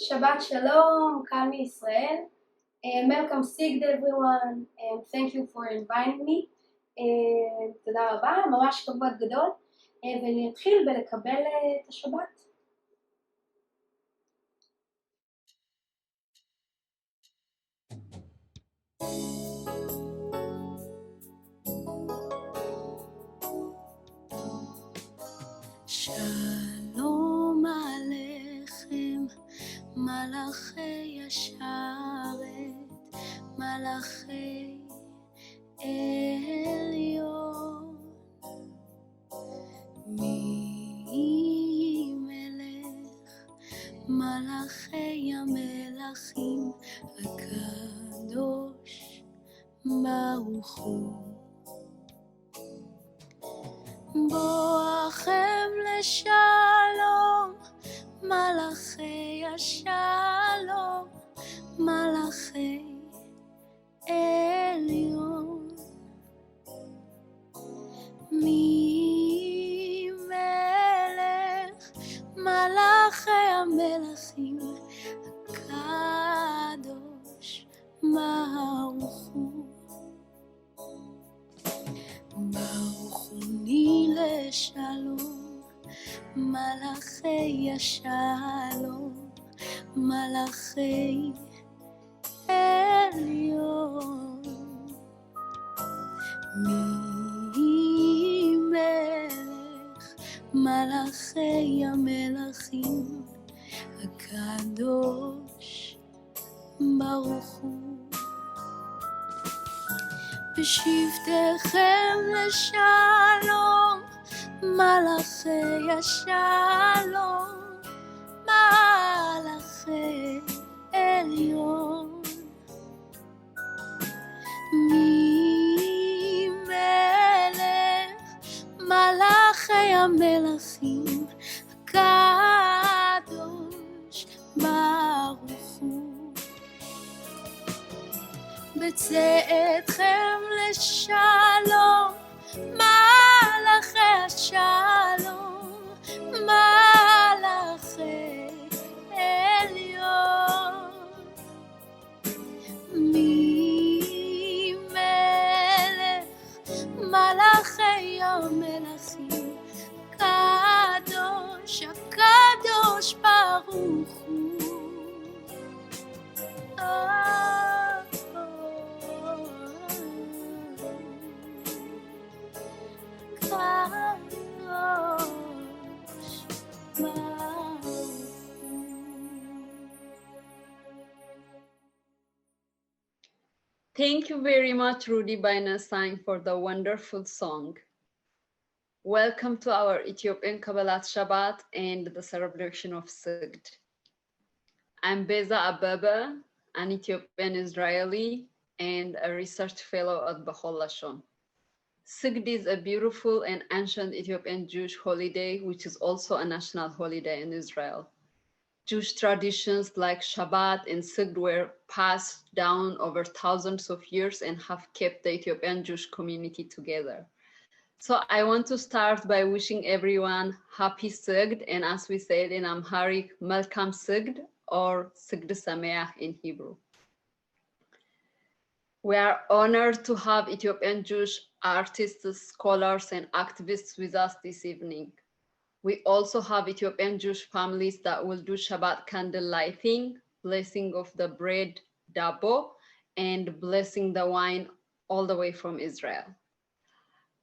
Shabbat Shalom, כאן מישראל. Melkam Sigd everyone, and thank you for inviting me. תודה רבה, ממש כבוד גדול. ואני אתחיל בלקבל את השבת. שלום עליכם, מלאכי השרת, מלאכי עליון. מי מלך, מלאכי המלכים, הקדוש ברוך הוא. בואכם לשלום, מלאכי השלום, מלאכי עליון. מי מלך, מלאכי המלכים, הקדוש ברוך הוא. ברוכוני לשלום, מלאכי השלום, מלאכי עליון. מי מלך, מלאכי המלכים, הקדוש ברוך הוא. בשבתכם לשלום, מלאכי השלום, מלאכי עליון. מי מלך, מלאכי המלכים, הקדוש ברוך הוא. בצאתכם לשלום, מלאכי השלום, מלאכי עליון. מי מלך, מלאכי המלכים, קדוש, הקדוש ברוך הוא. Thank you very much, Rudy Bainasang, for the wonderful song. Welcome to our Ethiopian Kabbalat Shabbat and the celebration of Sigd. I'm Beza Ababa, an Ethiopian Israeli and a research fellow at Bechol Lashon. Sigd is a beautiful and ancient Ethiopian Jewish holiday, which is also a national holiday in Israel. Jewish traditions like Shabbat and Sigd were passed down over thousands of years and have kept the Ethiopian Jewish community together. So I want to start by wishing everyone happy Sigd, and as we said in Amharic, Melkam Sigd, or Sigd Sameach in Hebrew. We are honored to have Ethiopian Jewish artists, scholars, and activists with us this evening. We also have Ethiopian Jewish families that will do Shabbat candle lighting, blessing of the bread, dabo, and blessing the wine all the way from Israel.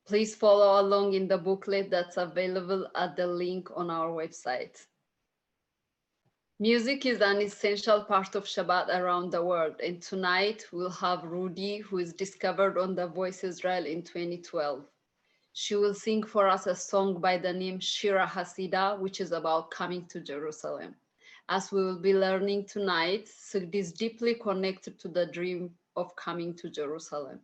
Please follow along in the booklet that's available at the link on our website. Music is an essential part of Shabbat around the world, and tonight we'll have Rudy, who is discovered on The Voice Israel in 2012. She will sing for us a song by the name Shira Hasidah, which is about coming to Jerusalem. As we will be learning tonight, Sigd is deeply connected to the dream of coming to Jerusalem.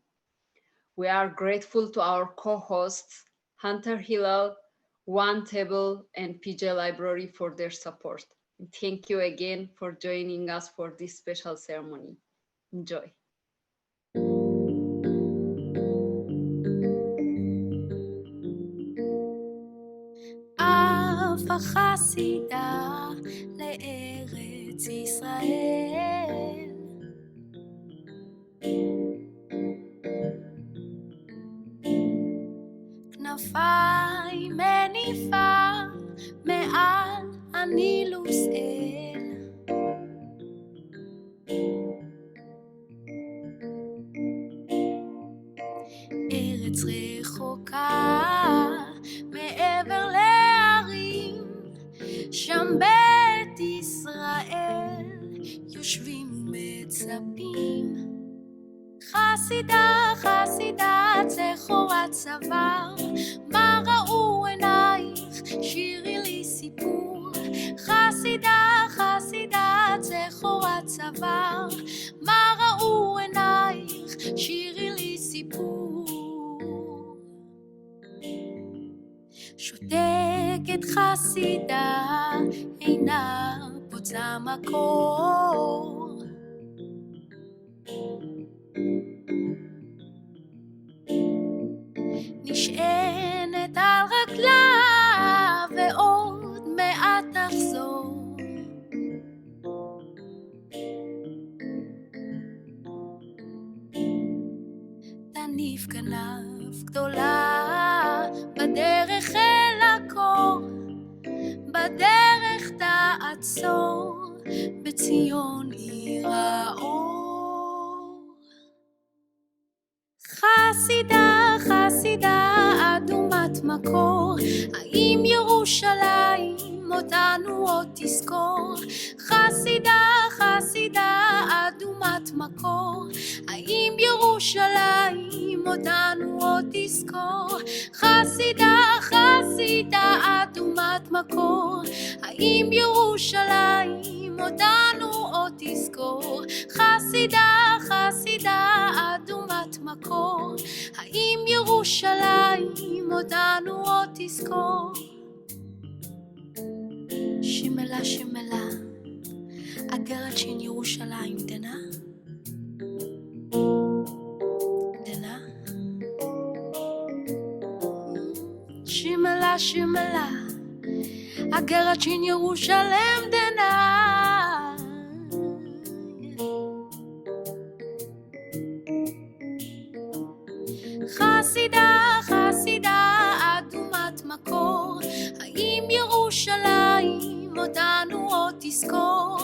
We are grateful to our co-hosts, Hunter Hillel, One Table, and PJ Library for their support. Thank you again for joining us for this special ceremony. Enjoy. אף החסידה לארץ ישראל. כנפיים מניפה מעל הנילוס אל. ארץ רחוקה מעבר להרים, שם בית ישראל יושבים ומצפים. חסידה, חסידה, צחורת צוואר, מה ראו עינייך? שירי לי סיפור. חסידה, חסידה, צחורת צוואר, מה ראו עינייך? שירי לי סיפור. שותקת חסידה, אינה פוצה מקור. נשענת על רגלה ועוד מעט תחזור. תניף כנף גדולה בדרך אל הקור, בדרך תעצור בציון עיר האור. חסידה, חסידה, אדומת מקור, האם ירושלים אותנו עוד תזכור? חסידה, חסידה, אדומת מקור, האם ירושלים אותנו עוד תזכור? חסידה, חסידה, אדומת מקור, האם ירושלים אותנו עוד תזכור? חסידה, חסידה, אדומת מקור, האם ירושלים אותנו עוד תזכור? שימלה, שימלה, אגרת שין ירושלים דנה? דנה? שימלה, שימלה, אגרת שין ירושלים דנה? חסידה, חסידה, אדומת מקור, האם ירושלים אותנו עוד תזכור?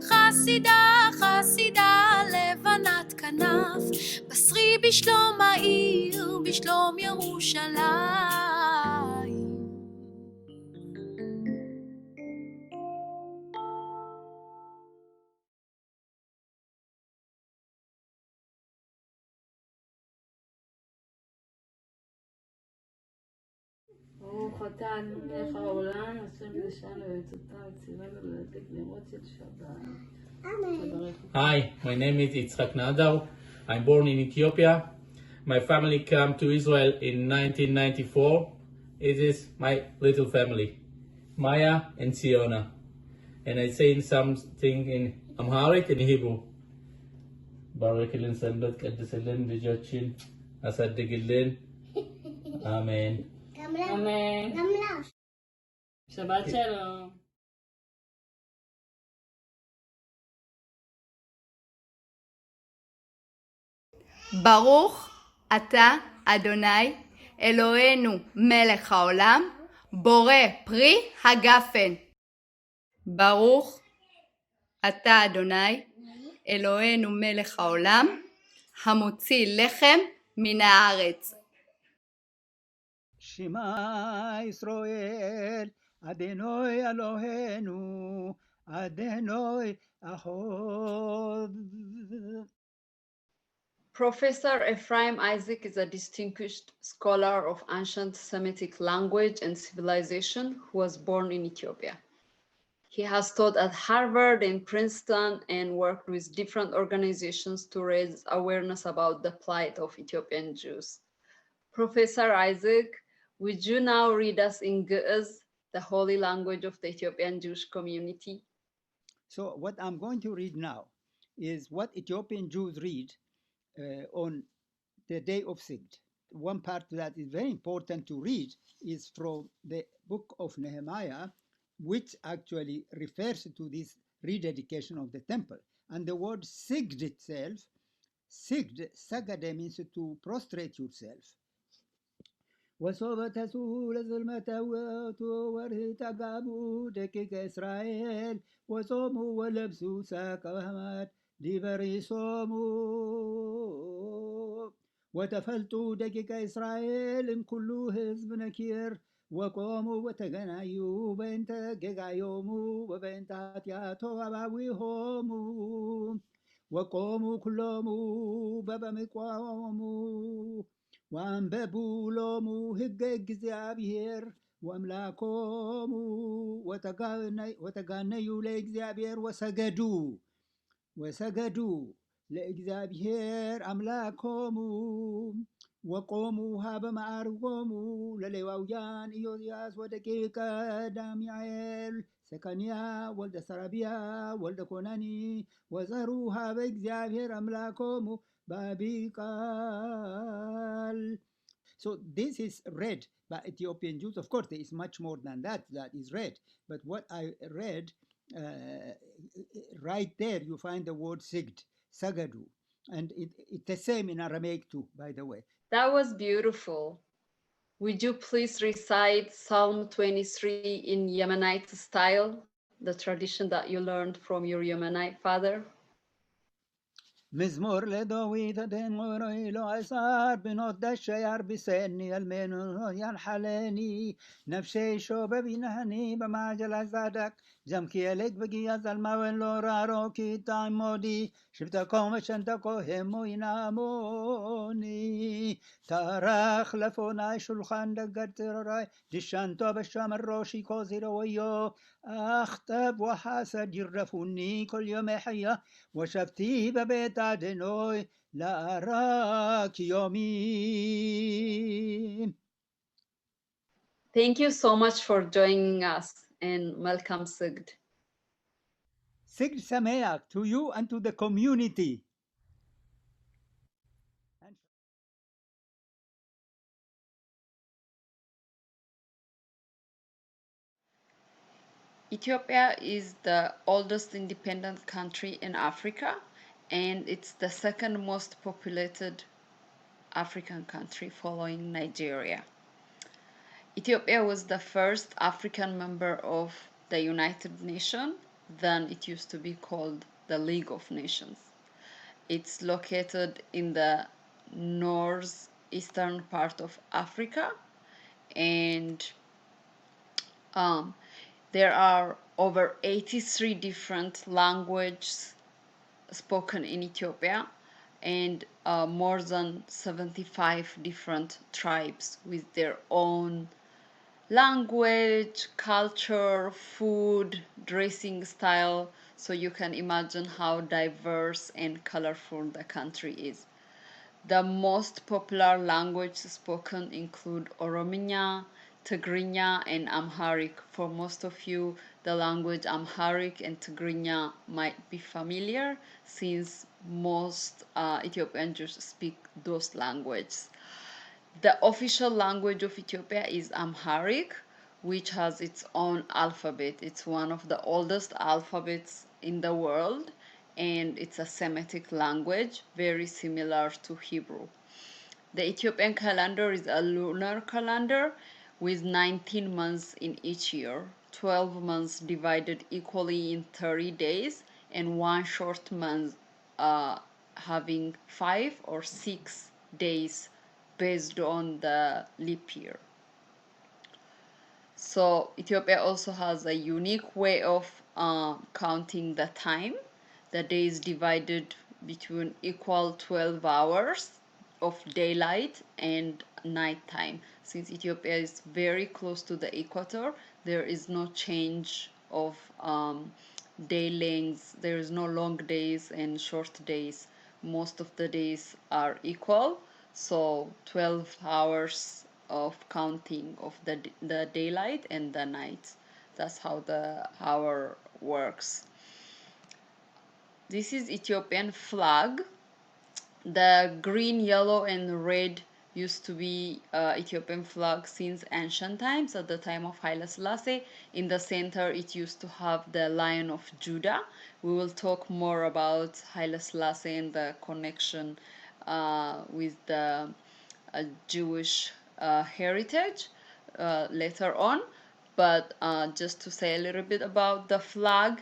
חסידה, חסידה, לבנת כנף, בשרי בשלום העיר, בשלום ירושלים. ברוך אתה מלך העולם, אשר קדשנו וארצותיו וציוונו להדליק נרות של שבת. Hi, my name is Yitzhak Nadar. I'm born in Ethiopia. My family came to Israel in 1994. It is my little family, Maya and Siona. And I say something in Amharic and Hebrew. ባረክልን ሰንበት ቀድስልን ልጆችን አሳድግልን አሜን אמן. שבת שלום. ברוך אתה אדוני אלוהינו מלך העולם בורא פרי הגפן. ברוך אתה אדוני אלוהינו מלך העולם המוציא לחם מן הארץ. שמע ישראל, אדינוי אלוהינו, אדינוי אחד. Professor Ephraim Isaac is a distinguished scholar of ancient Semitic language and civilization who was born in Ethiopia. He has taught at Harvard and Princeton and worked with different organizations to raise awareness about the plight of Ethiopian Jews. Professor Isaac, would you now read us in Ge'ez, the holy language of the Ethiopian Jewish community? So what I'm going to read now is what Ethiopian Jews read on the day of Sigd. One part that is very important to read is from the book of Nehemiah, which actually refers to this rededication of the temple. And the word Sigd itself, Sigd, Sagade, means to prostrate yourself. وصوب تسول ظلمة وره تقابو دكك إسرائيل وصوموا ولبسوا ساك وهمات دبري صوموا وتفلتوا دكك إسرائيل كل حزب نكير وقوموا وتغنايوا بين تقايوموا وبين تاتياتو أباويهموا وقوموا كلهم بابا مقواموا وأنببوا لوموا هج እግዚአብሔር ወአምላኮሙ ወተጋነዩ ለእግዚአብሔር ወሰገዱ ለእግዚአብሔር አምላኮሙ ወቆሙ ሀበ ማዕርጎሙ ለሌዋውያን ኢዮስያስ ወደቂቀ ዳሚያኤል ሰከንያ ወልደ ሰራብያ ወልደ ኮናኒ ወዘሩ ሀበ እግዚአብሔር አምላኮሙ ባቢቃል. So this is read by Ethiopian Jews. Of course, there is much more than that is read. But what I read, right there, you find the word Sigd, Sagadu. And it's the same in Aramaic too, by the way. That was beautiful. Would you please recite Psalm 23 in Yemenite style, the tradition that you learned from your Yemenite father? مزمور لداويد دمور إلى عصار بنوت دشيار بسني المنو ينحلني نفسي شوب بينهني بمعجل زادك جمكي لك بقي الماوين لورا روكي تايمودي شبتكم شنتكو همو يناموني تارخ لفوناي شلخان دقت راي دشانتو بشام الروشي كوزي رويو أختب وحاسد يرفوني كل يوم حيا وشفتي ببيت أدنوي لأراك يومين. Thank you so much for joining us in Melkam Sigd. Sigd Sameach to you and to the community. Ethiopia is the oldest independent country in Africa, and it's the second most populated African country following Nigeria. Ethiopia was the first African member of the United Nations, then it used to be called the League of Nations. It's located in the northeastern part of Africa, and there are over 83 different languages spoken in Ethiopia, and more than 75 different tribes with their own language, culture, food, dressing style. So you can imagine how diverse and colorful the country is. The most popular languages spoken include Orominya, Tigrinya, and Amharic. For most of you, the language Amharic and Tigrinya might be familiar since most Ethiopian Jews speak those languages. The official language of Ethiopia is Amharic, which has its own alphabet. It's one of the oldest alphabets in the world, and it's a Semitic language, very similar to Hebrew. The Ethiopian calendar is a lunar calendar with 19 months in each year, 12 months divided equally in 30 days, and one short month having 5 or 6 days based on the leap year. So Ethiopia also has a unique way of counting the time. The day is divided between equal 12 hours of daylight and nighttime. Since Ethiopia is very close to the equator, there is no change of day lengths. There is no long days and short days. Most of the days are equal. So 12 hours of counting of the daylight and the night. That's how the hour works. This is Ethiopian flag. The green, yellow, and red used to be Ethiopian flag since ancient times. At the time of Haile Selassie, in the center it used to have the Lion of Judah. We will talk more about Haile Selassie and the connection with the Jewish heritage later on. But just to say a little bit about the flag,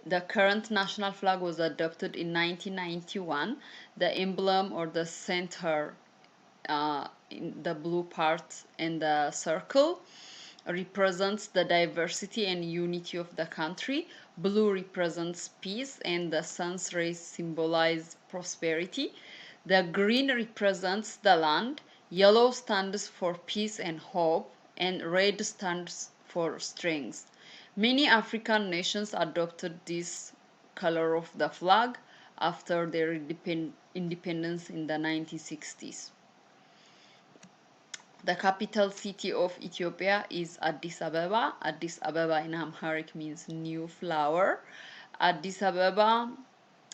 the current national flag was adopted in 1991. The emblem or the center in the blue part in the circle represents the diversity and unity of the country. Blue represents peace and the sun's rays symbolize prosperity. The green represents the land. Yellow stands for peace and hope, and red stands for strength. Many African nations adopted this color of the flag after their independence in the 1960s. The capital city of Ethiopia is Addis Ababa. Addis Ababa in Amharic means new flower. Addis Ababa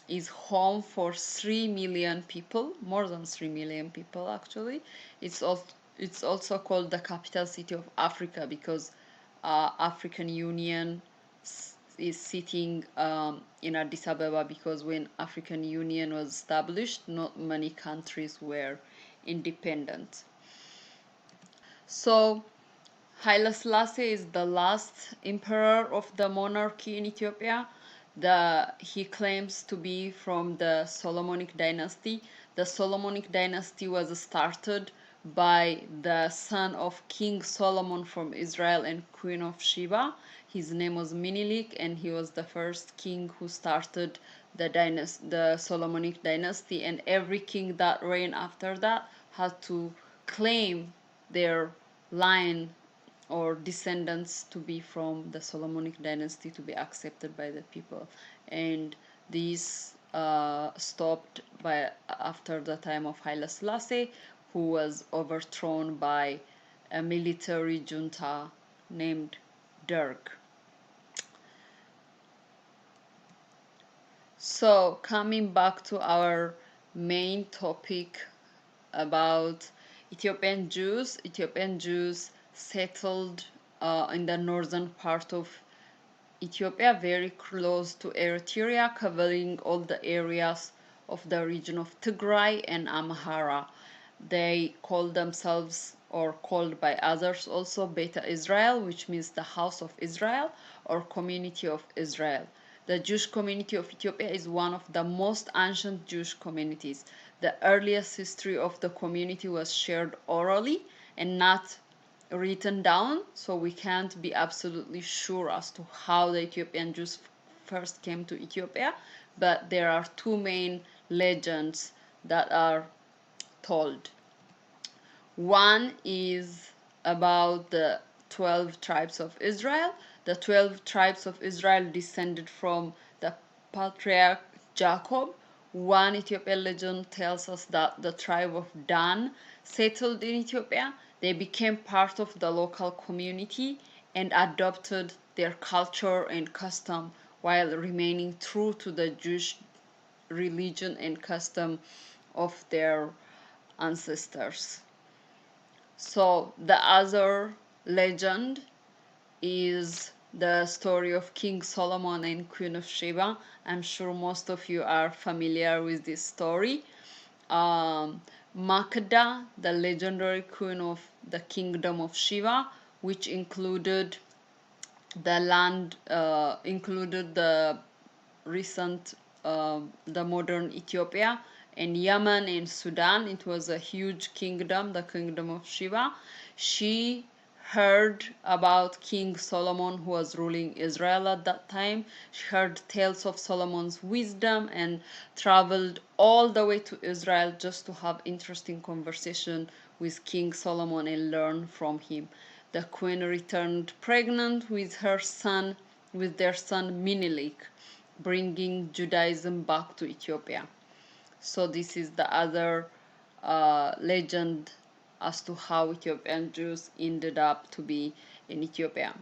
is home for 3 million people, more than 3 million people actually. It's also called the capital city of Africa because African Union is sitting in Addis Ababa, because when African Union was established, not many countries were independent. So Haile Selassie is the last emperor of the monarchy in Ethiopia. He claims to be from the Solomonic dynasty. The Solomonic dynasty was started by the son of King Solomon from Israel and Queen of Sheba. His name was Minilik, and he was the first king who started the Solomonic dynasty, and every king that reigned after that had to claim their line or descendants to be from the Solomonic dynasty to be accepted by the people. And this stopped after the time of Haile Selassie, who was overthrown by a military junta named Derg. So coming back to our main topic about Ethiopian Jews settled in the northern part of Ethiopia, very close to Eritrea, covering all the areas of the region of Tigray and Amhara. They call themselves, or called by others also, Beta Israel, which means the house of Israel or community of Israel. The Jewish community of Ethiopia is one of the most ancient Jewish communities. The earliest history of the community was shared orally and not written down, so we can't be absolutely sure as to how the Ethiopian Jews first came to Ethiopia, but there are two main legends that are told. One is about the 12 tribes of Israel. The 12 tribes of Israel descended from the patriarch Jacob. One Ethiopian legend tells us that the tribe of Dan settled in Ethiopia. They became part of the local community and adopted their culture and custom while remaining true to the Jewish religion and custom of their ancestors. So the other legend is the story of King Solomon and Queen of Sheba. I'm sure most of you are familiar with this story. Makeda, the legendary queen of the kingdom of Sheba, which included the land, included the recent, the modern Ethiopia and Yemen and Sudan. It was a huge kingdom, the kingdom of Sheba. She heard about King Solomon, who was ruling Israel at that time. She heard tales of Solomon's wisdom and traveled all the way to Israel just to have interesting conversation with King Solomon and learn from him. The queen returned pregnant with their son Minilik, bringing Judaism back to Ethiopia. So this is the other legend as to how Ethiopian Jews ended up to be in Ethiopia.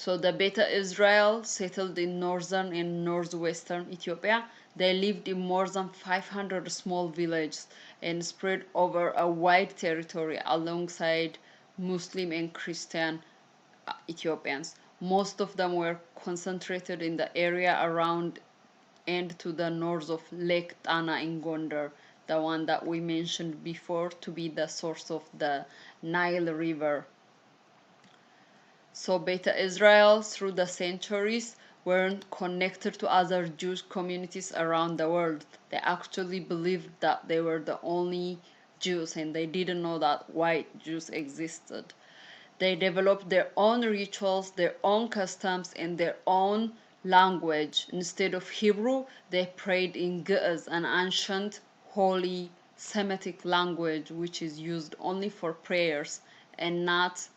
So the Beta Israel settled in northern and northwestern Ethiopia. They lived in more than 500 small villages and spread over a wide territory alongside Muslim and Christian Ethiopians. Most of them were concentrated in the area around and to the north of Lake Tana in Gondar, the one that we mentioned before to be the source of the Nile River. So Beta Israel, through the centuries, weren't connected to other Jewish communities around the world. They actually believed that they were the only Jews and they didn't know that white Jews existed. They developed their own rituals, their own customs, and their own language. Instead of Hebrew, they prayed in Ge'ez, an ancient, holy Semitic language which is used only for prayers and not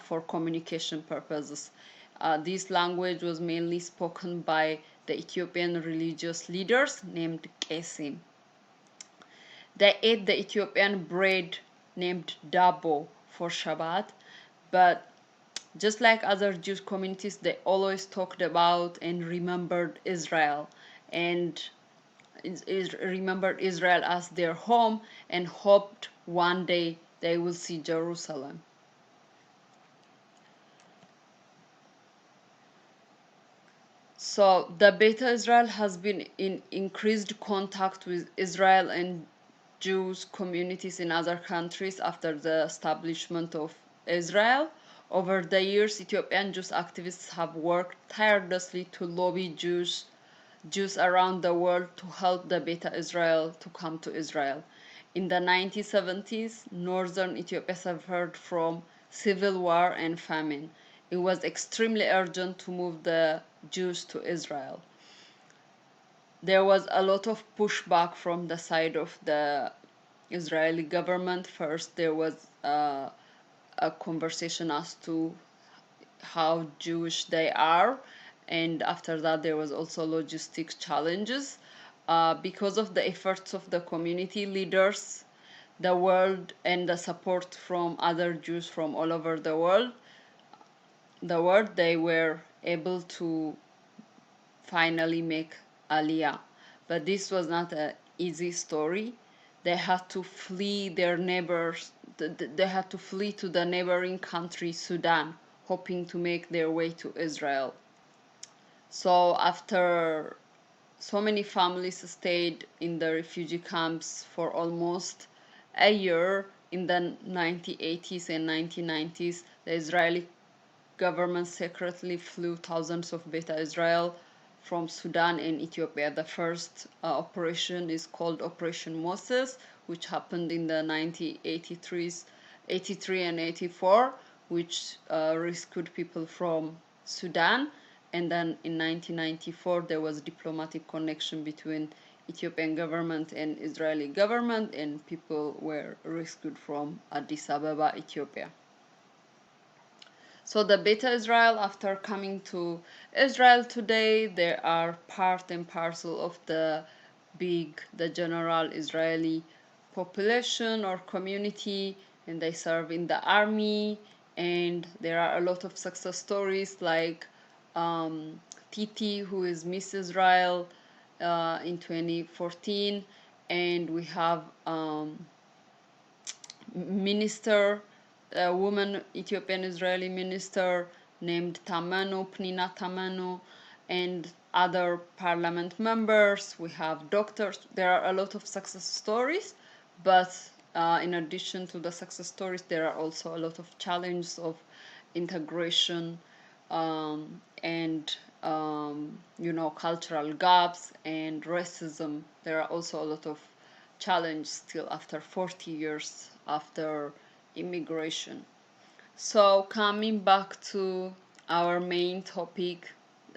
for communication purposes. This language was mainly spoken by the Ethiopian religious leaders named Kesim. They ate the Ethiopian bread named dabo for Shabbat, but just like other Jewish communities, they always talked about and remembered Israel and remembered Israel as their home and hoped one day they will see Jerusalem. So the Beta Israel has been in increased contact with Israel and Jewish communities in other countries after the establishment of Israel. Over the years, Ethiopian Jewish activists have worked tirelessly to lobby Jews around the world to help the Beta Israel to come to Israel. In the 1970s, northern Ethiopia suffered from civil war and famine. It was extremely urgent to move the Jews to Israel. There was a lot of pushback from the side of the Israeli government. First, there was a conversation as to how Jewish they are, and after that, there was also logistic challenges. Because of the efforts of the community leaders, the world, and the support from other Jews from all over the world, they were able to finally make Aliyah. But this was not an easy story. They had to flee their neighbors. They had to flee to the neighboring country, Sudan, hoping to make their way to Israel. So after so many families stayed in the refugee camps for almost a year in the 1980s and 1990s, the Israeli government secretly flew thousands of Beta Israel from Sudan and Ethiopia. The first operation is called Operation Moses, which happened in the 1983 and 84, which rescued people from Sudan. And then in 1994, there was diplomatic connection between Ethiopian government and Israeli government, and people were rescued from Addis Ababa, Ethiopia. So the Beta Israel, after coming to Israel today, they are part and parcel of the general Israeli population or community, and they serve in the army, and there are a lot of success stories like Titi, who is Miss Israel in 2014, and we have minister, a woman Ethiopian Israeli minister named Tamanu, Pnina Tamanu, and other parliament members. We have doctors. There are a lot of success stories, but in addition to the success stories, there are also a lot of challenges of integration and cultural gaps and racism. There are also a lot of challenges still after 40 years after immigration. So coming back to our main topic,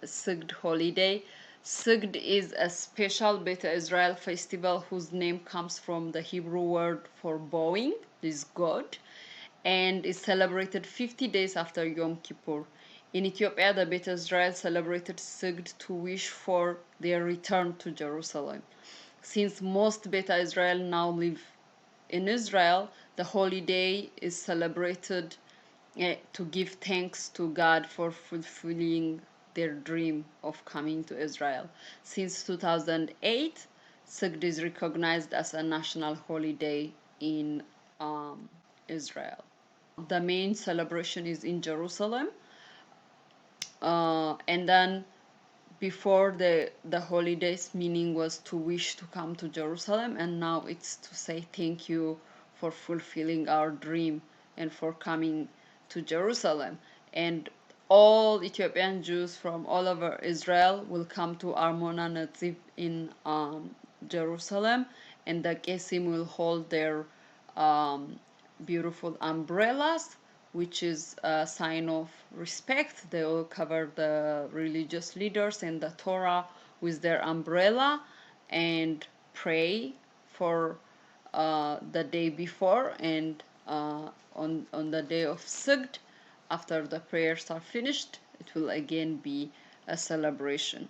Sigd holiday. Sigd is a special Beta Israel festival whose name comes from the Hebrew word for bowing, this god, and is celebrated 50 days after Yom Kippur. In Ethiopia, the Beta Israel celebrated Sigd to wish for their return to Jerusalem. Since most Beta Israel now live in Israel, the holiday is celebrated to give thanks to God for fulfilling their dream of coming to Israel. Since 2008, Sigd is recognized as a national holiday in Israel. The main celebration is in Jerusalem, and then before the holidays, meaning was to wish to come to Jerusalem, and now it's to say thank you for fulfilling our dream and for coming to Jerusalem. And all Ethiopian Jews from all over Israel will come to Armona Netziv in Jerusalem, and the Kesim will hold their beautiful umbrellas, which is a sign of respect. They will cover the religious leaders and the Torah with their umbrella and pray for the day before, and on the day of Sigd, after the prayers are finished, it will again be a celebration.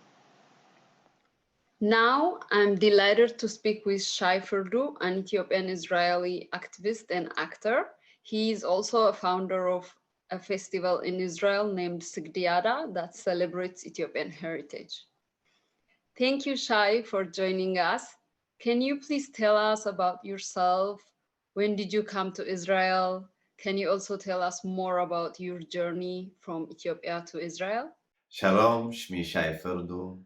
Now, I'm delighted to speak with Shai Ferdu, an Ethiopian Israeli activist and actor. He is also a founder of a festival in Israel named Sigdiada that celebrates Ethiopian heritage. Thank you, Shai, for joining us. Can you please tell us about yourself? When did you come to Israel? Can you also tell us more about your journey from Ethiopia to Israel? שלום, שמי שי פרדו,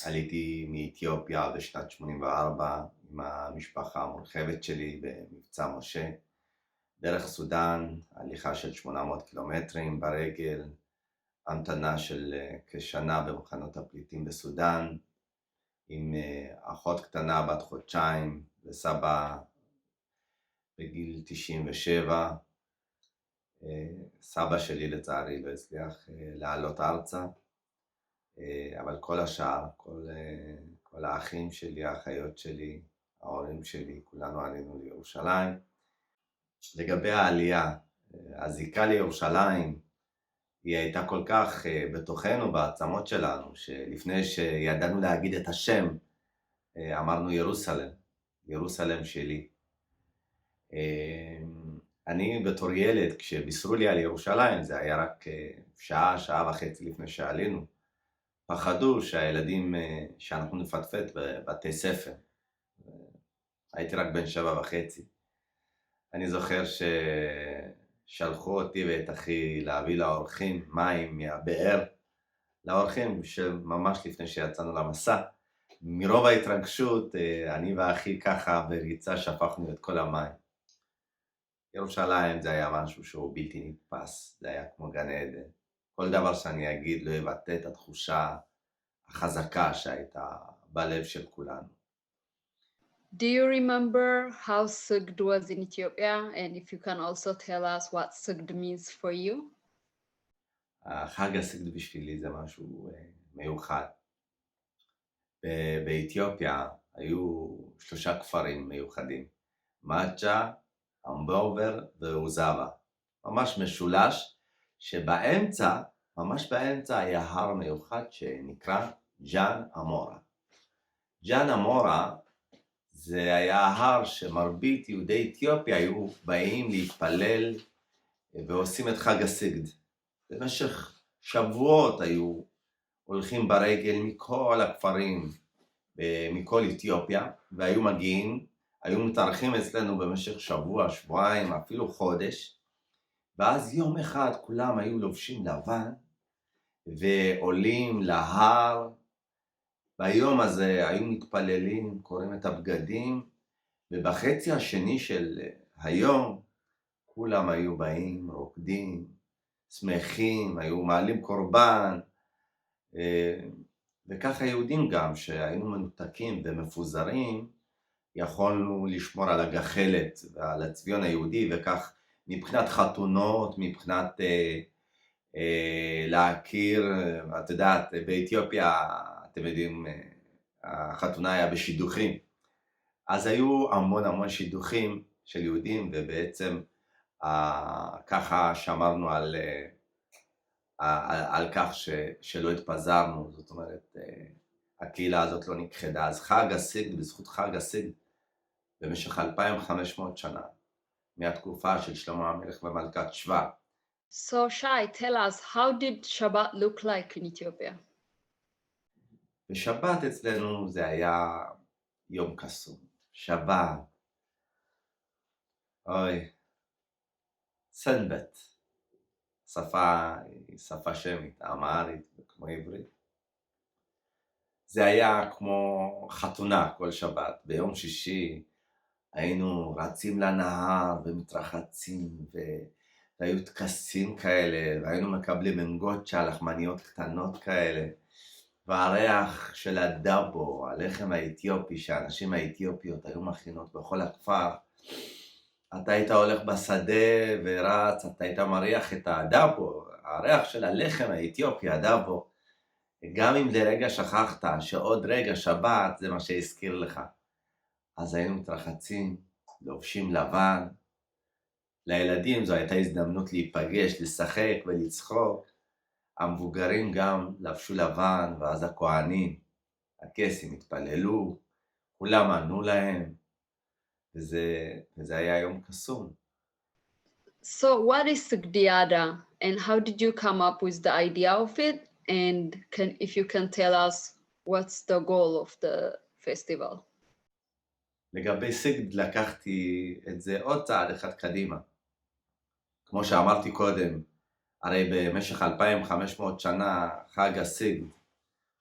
עליתי מאתיופיה בשנת 84 עם המשפחה המורחבת שלי במבצע משה, דרך סודאן, הליכה של 800 קילומטרים ברגל, המתנה של כשנה במחנות הפליטים בסודאן, עם אחות קטנה בת חודשיים וסבא בגיל 97, סבא שלי לצערי לא הצליח לעלות ארצה, אבל כל השאר, כל האחים שלי, האחיות שלי, ההורים שלי, כולנו עלינו לירושלים. לגבי העלייה, הזיקה לירושלים היא הייתה כל כך בתוכנו, בעצמות שלנו, שלפני שידענו להגיד את השם, אמרנו ירוסלם, ירוסלם שלי. אני בתור ילד, כשבישרו לי על ירושלים, זה היה רק שעה וחצי לפני שעלינו, פחדו שהילדים, שאנחנו נפטפט בבתי ספר. הייתי רק בן 7.5. אני זוכר ששלחו אותי ואת אחי להביא לאורחים מים מהבאר, לאורחים ממש לפני שיצאנו למסע. מרוב ההתרגשות, אני ואחי ככה בריצה שפכנו את כל המים. ירושלים זה היה משהו שהוא בלתי נתפס, זה היה כמו גן עדן. כל דבר שאני אגיד לא יבטא את התחושה החזקה שהייתה בלב של כולנו. Do you remember how Sigd was in Ethiopia? And if you can also tell us what Sigd means for you? חג הסיגד בשבילי זה משהו מיוחד. באתיופיה היו 3 כפרים מיוחדים, מאצ'ה, אמבורבר ואוזאבה. ממש משולש, שבאמצע, ממש באמצע היה הר מיוחד שנקרא ג'אן אמורה. ג'אן אמורה זה היה הר שמרבית יהודי אתיופיה היו באים להתפלל ועושים את חג הסיגד. במשך שבועות היו הולכים ברגל מכל הכפרים, מכל אתיופיה, והיו מגיעים, היו מתארחים אצלנו במשך שבוע, שבועיים, אפילו חודש, ואז יום אחד כולם היו לובשים לבן, ועולים להר, ביום הזה היו מתפללים, קוראים את הבגדים, ובחצי השני של היום, כולם היו באים, רוקדים, שמחים, היו מעלים קורבן, וככה יהודים גם, שהיינו מנותקים ומפוזרים, יכולנו לשמור על הגחלת ועל הצביון היהודי, וכך מבחינת חתונות, מבחינת להכיר, את יודעת, באתיופיה, אתם יודעים, החתונה היה בשידוכים. אז היו המון שידוכים של יהודים, ובעצם ככה שמרנו על כך שלא התפזרנו, זאת אומרת, הקהילה הזאת לא נכחדה. אז חג הסיגד, בזכות חג הסיגד, במשך 2500 שנה, מהתקופה של שלמה המלך ומלכת שבא, So Shai, tell us, how did Shabbat look like in Ethiopia? בשבת אצלנו זה היה יום קסום. שבת, אוי, סנבט, שפה שמית, אמהרית כמו עברית. זה היה כמו חתונה כל שבת. ביום שישי היינו רצים לנהר ומתרחצים, והיו טקסים כאלה, והיינו מקבלים מנגוצ'ה, לחמניות קטנות כאלה, והריח של הדאבו, הלחם האתיופי, שהאנשים האתיופיות היו מכינות בכל הכפר. אתה היית הולך בשדה ורץ, אתה היית מריח את הדאבו, הריח של הלחם האתיופי, הדאבו. גם אם לרגע שכחת שעוד רגע שבת זה מה שהזכיר לך. אז היינו מתרחצים, לובשים לבן. לילדים זו הייתה הזדמנות להיפגש, לשחק ולצחוק. המבוגרים גם לבשו לבן, ואז הכהנים, הקייסים התפללו, כולם ענו להם, וזה היה יום קסום. So what is Sigdiada and how did you come up with the idea of it? And if you can tell us what's the goal of the festival? לגבי סיגד לקחתי את זה עוד צעד אחד קדימה. כמו שאמרתי קודם, הרי במשך 2500 שנה חג הסיגד,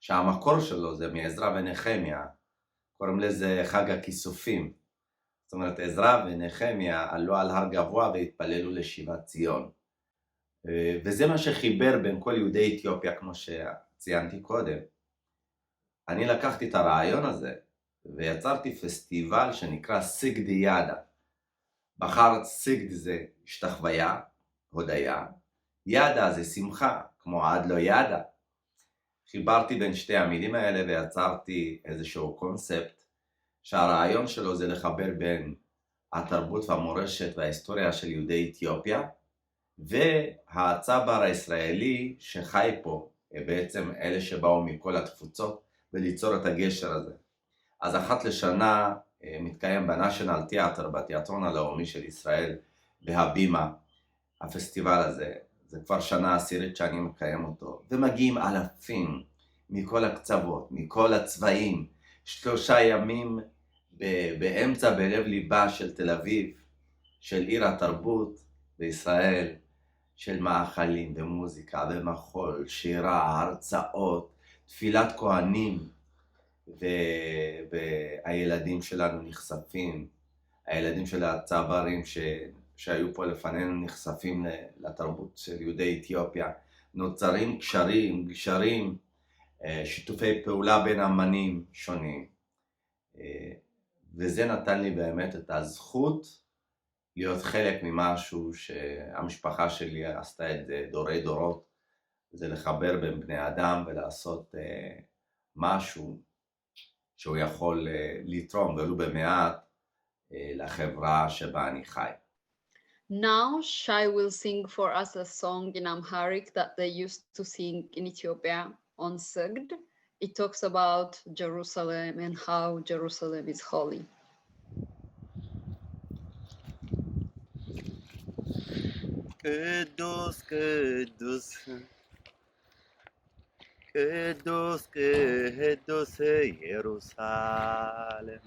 שהמקור שלו זה מעזרא ונחמיה, קוראים לזה חג הכיסופים. זאת אומרת, עזרא ונחמיה עלו על הר גבוה והתפללו לשיבת ציון. וזה מה שחיבר בין כל יהודי אתיופיה, כמו שציינתי קודם. אני לקחתי את הרעיון הזה, ויצרתי פסטיבל שנקרא סיגדיאדה. בחרת סיגד זה השתחוויה, הודיה, ידה זה שמחה, כמו עד לא ידה. חיברתי בין שתי המילים האלה ויצרתי איזשהו קונספט, שהרעיון שלו זה לחבר בין התרבות והמורשת וההיסטוריה של יהודי אתיופיה, והצבר הישראלי שחי פה, בעצם אלה שבאו מכל התפוצות, וליצור את הגשר הזה. אז אחת לשנה מתקיים בנשיונל תיאטר, בתיאטרון הלאומי של ישראל, בהבימה, הפסטיבל הזה. זה כבר שנה עשירית שאני מקיים אותו, ומגיעים אלפים מכל הקצוות, מכל הצבעים, 3 ימים באמצע, בלב ליבה של תל אביב, של עיר התרבות בישראל, של מאכלים ומוזיקה ומחול, שירה, הרצאות, תפילת כהנים, והילדים שלנו נחשפים, הילדים של הצברים שהיו פה לפנינו נחשפים לתרבות של יהודי אתיופיה, נוצרים גשרים, שיתופי פעולה בין אמנים שונים, וזה נתן לי באמת את הזכות להיות חלק ממשהו שהמשפחה שלי עשתה את זה דורי דורות, זה לחבר בין בני אדם ולעשות משהו שהוא יכול לתרום ולו במעט לחברה שבה אני חי. Now Shai will sing for us a song in Amharic that they used to sing in Ethiopia on Sigd. It talks about Jerusalem and how Jerusalem is holy. קדוש קדוש קדוש קדוש ירוסלם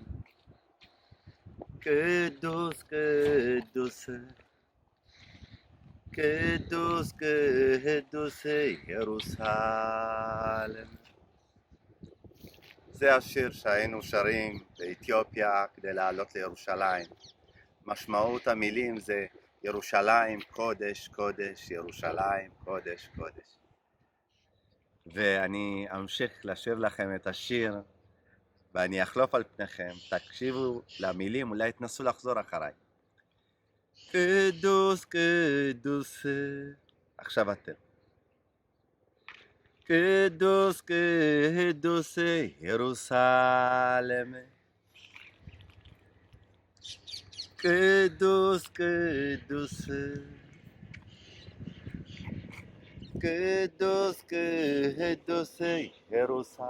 קדוש קדוש קדוש קדוש ירוסלם. זה השיר שהיינו שרים באתיופיה כדי לעלות לירושלים. משמעות המילים זה ירושלים קודש קודש, ירושלים קודש קודש. ואני אמשיך לשיר לכם את השיר, ואני אחלוף על פניכם, תקשיבו למילים, אולי תנסו לחזור אחריי. קדוש קדוש, עכשיו אתם. קדוש קדוש ירוסלם, קדוש קדוש קדוש קדוש ירוסלם.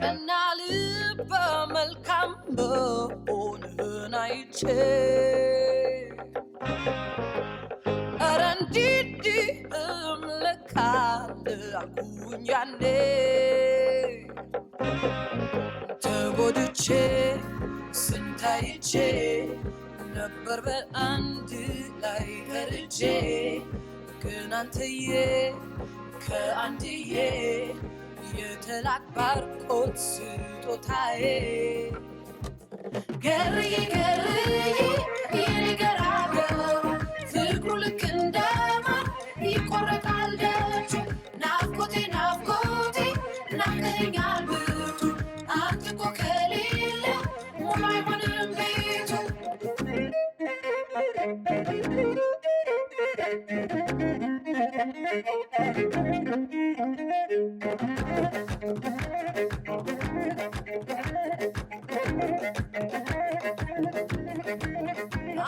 ቀና ልበ መልካም መሆንህን አይቼ ኧረ እንዲህም ለካ አለ አልኩኝ ያኔ ተጎድቼ ስንታይቼ ነበር በአንድ ላይ እርጄ ግን አንተዬ ከአንድዬ የተላክ ባርኮት ስጦታዬ ገርዬ ገርዬ የኔ ገራገር ፍቅሩ ልክ እንደማር ይቆረጣል ደጁ ናፍቆቴ ናፍቆቴ ናፍቀኸኛል ብርቱ አንተ እኮ ከሌለ ሙሉ አይሆንም ቤቱ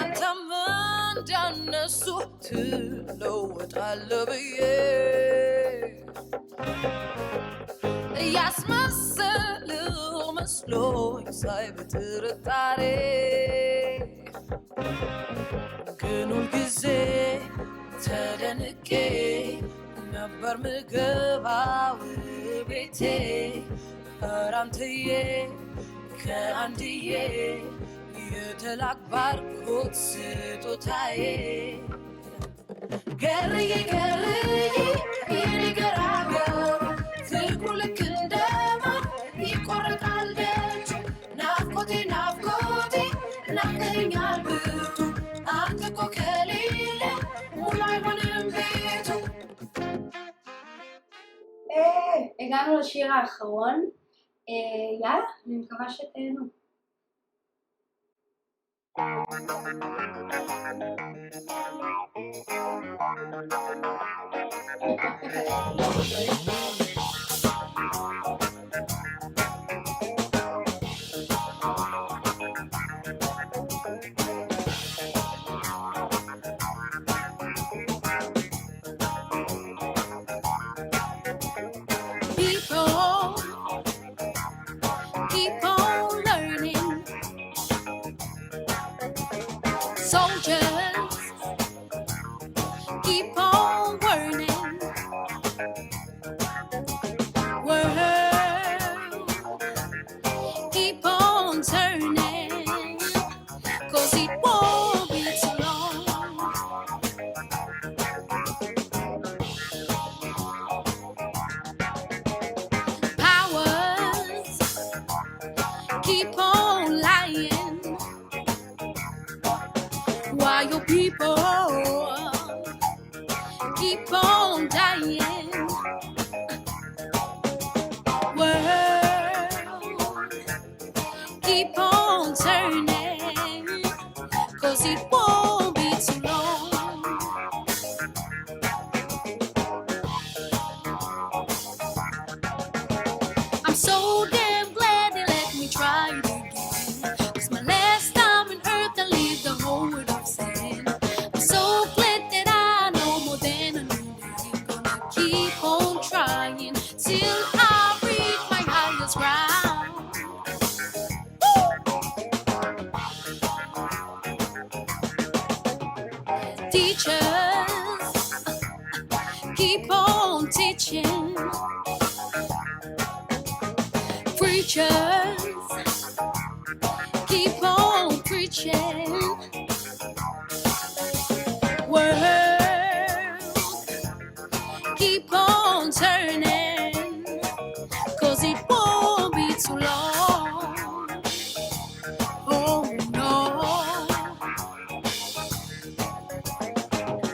አንተም እንዳነሱ ትለወጣለህ ብዬ እያስመሰልህ መስሎኝ ሳይ በጥርጣሬ ግን ሁልጊዜ ተደንቄ ነበር ምገባው ቤቴ ኧረ አንተዬ ከአንድዬ የተላክ ባርኮት ስጦታዬ ገርዬ ገርዬ የኔ ገራገር ፍቅሩ ልክ እንደማር ይቆረጣል ደጁ ናፍቆቴ ናፍቆቴ ናፍቀኸኛል ብርቱ አንተ እኮ ከሌለ ሙሉ አይሆንም ቤቱ הגענו לשיר האחרון, יאללה, אני מקווה שתהנו. Keep on learning. Soldiers, keep on learning. World, keep on turning. 'Cause it won't be too long. Powers, keep on lying. While your people keep on dying. World, keep on turning. 'Cause it won't be too long. I'm so damn glad they let me try it again. 'Cause my last time on earth I lived the whole world of sin. I'm so glad that I know more than I knew then. Gonna keep on trying till I reach my highest ground. Teachers, keep on teaching. Preachers, keep on preaching. World, keep on turning. 'Cause it won't be too long. Oh no.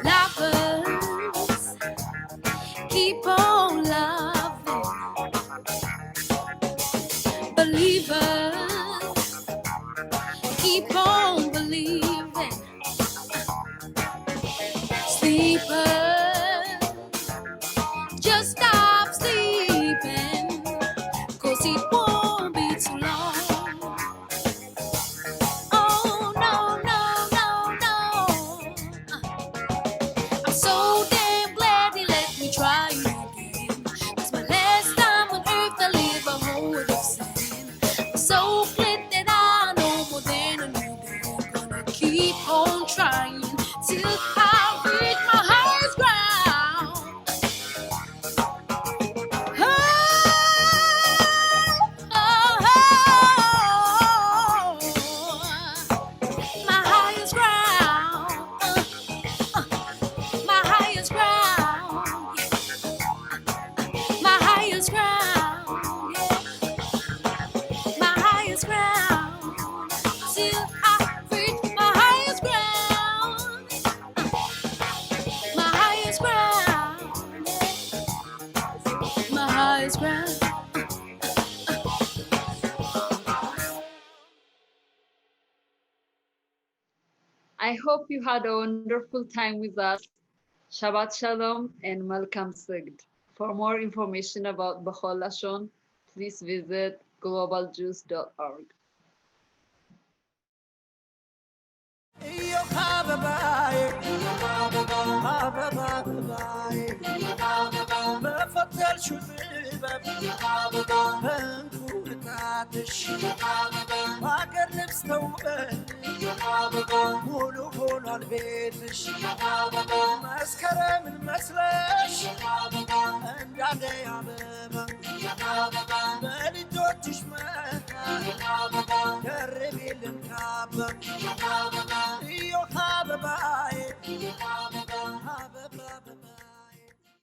Lovers, keep on loving. Believers, keep on believing. deeper. Just stop sleeping, 'cause it won't be too long. Oh no, no, no, no. I'm so damn glad they let me try it again. It's my last time on earth to live a whole world of sin. I'm so glad that I know more than I knew then. Gonna keep on trying till I reach my highest ground. My highest ground, my highest ground, my highest ground, my highest ground, till I reach my highest ground, my highest ground, my highest ground. I hope you had a wonderful time with us. Shabbat Shalom and Melkam Sigd. For more information about Bechol Lashon, please visit globaljuice.org. ሙሉ ሆኗል ቤትሽ መስከረም መስለሽ እንዳደይ አበባ በልጆችሽ መታ ደርቤልን ካባ